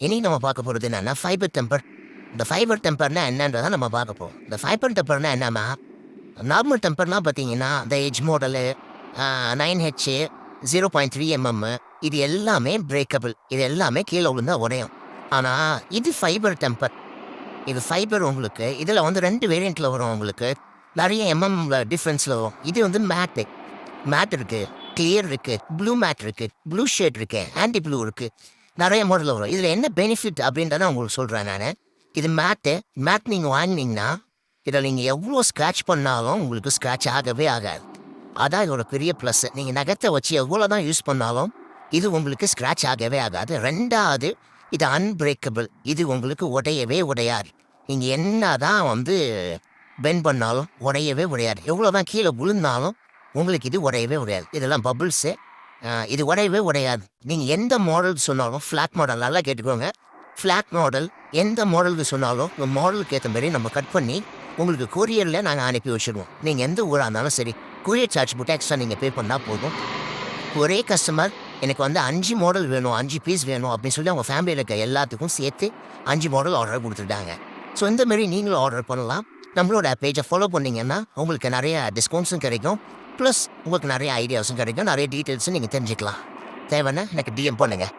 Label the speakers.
Speaker 1: இன்னைக்கு நம்ம பார்க்க போகிறது என்னன்னா ஃபைபர் டெம்பர். இந்த ஃபைபர் டெம்பர்னா என்னன்றதை நம்ம பார்க்க போகிறோம். இந்த ஃபைபர் டெம்பர்னா என்னன்னா, நார்மல் டெம்பர்னால் பார்த்தீங்கன்னா இந்த எஜ் மாடலு 9H 0.3 mm இது எல்லாமே பிரேக்கபிள். இது எல்லாமே கீழே விழுந்தா உடையும். ஆனால் இது ஃபைபர் டெம்பர். இது ஃபைபர் உங்களுக்கு இதில் வந்து 2 வேரியண்ட்டில் வரும். உங்களுக்கு நிறைய டிஃப்ரென்ஸில் வரும். இது வந்து மேட் இருக்குது, கிளியர் இருக்குது, ப்ளூ மேட் இருக்குது, ப்ளூ ஷேட் இருக்குது, ஆன்டி ப்ளூ இருக்குது. நிறைய மாடலில் வரும். இதில் என்ன பெனிஃபிட் அப்படின்றத உங்களுக்கு சொல்கிறேன் நான். இது மேட் நீங்கள் வாங்கினீங்கன்னா இதில் நீங்கள் எவ்வளோ ஸ்க்ராட்ச் பண்ணாலும் உங்களுக்கு ஸ்க்ராட்ச் ஆகவே ஆகாது. அதான் இதோட பெரிய ப்ளஸ். நீங்கள் நகத்தை வச்சு எவ்வளோ தான் யூஸ் பண்ணாலும் இது உங்களுக்கு ஸ்க்ராட்ச் ஆகவே ஆகாது. ரெண்டாவது, இது அன்பிரேக்கபிள். இது உங்களுக்கு உடையாது. நீங்கள் என்ன தான் வந்து பெண்ட் பண்ணாலும் உடையாது. எவ்வளோ தான் கீழே விழுந்தாலும் உங்களுக்கு இது உடையாது. இதெல்லாம் பபுள்ஸு. இது உடையாது. நீங்கள் எந்த மாடல் சொன்னாலும் ஃப்ளாட் மாடல் நல்லா கேட்டுக்கோங்க. ஃப்ளாட் மாடல் எந்த மாடலுக்கு சொன்னாலும் உங்கள் மாடலுக்கு ஏற்ற மாதிரி நம்ம கட் பண்ணி உங்களுக்கு கொரியரில் நாங்கள் அனுப்பி வச்சுருவோம். நீங்கள் எந்த ஊராக இருந்தாலும் சரி, கொரியர் சார்ஜ் போட்டு எக்ஸ்ட்ரா நீங்கள் பே பண்ணால் போதும். ஒரே கஸ்டமர் எனக்கு வந்து 5 மாடல் வேணும், 5 பீஸ் வேணும் அப்படின்னு சொல்லி அவங்க ஃபேமிலியில் இருக்க எல்லாத்துக்கும் சேர்த்து 5 மாடல் ஆர்டர் கொடுத்துட்டாங்க. ஸோ இந்தமாரி நீங்களும் ஆர்டர் பண்ணலாம். நம்மளோட பேஜை ஃபாலோ பண்ணிங்கன்னா உங்களுக்கு நிறைய டிஸ்கவுண்ட்ஸும் கிடைக்கும். ப்ளஸ் உங்களுக்கு நிறைய ஐடியாஸும் கிடைக்கும். நிறைய டீட்டெயில்ஸும் நீங்கள் தெரிஞ்சுக்கலாம். தேவைன்னா எனக்கு டிஎம் பண்ணுங்கள்.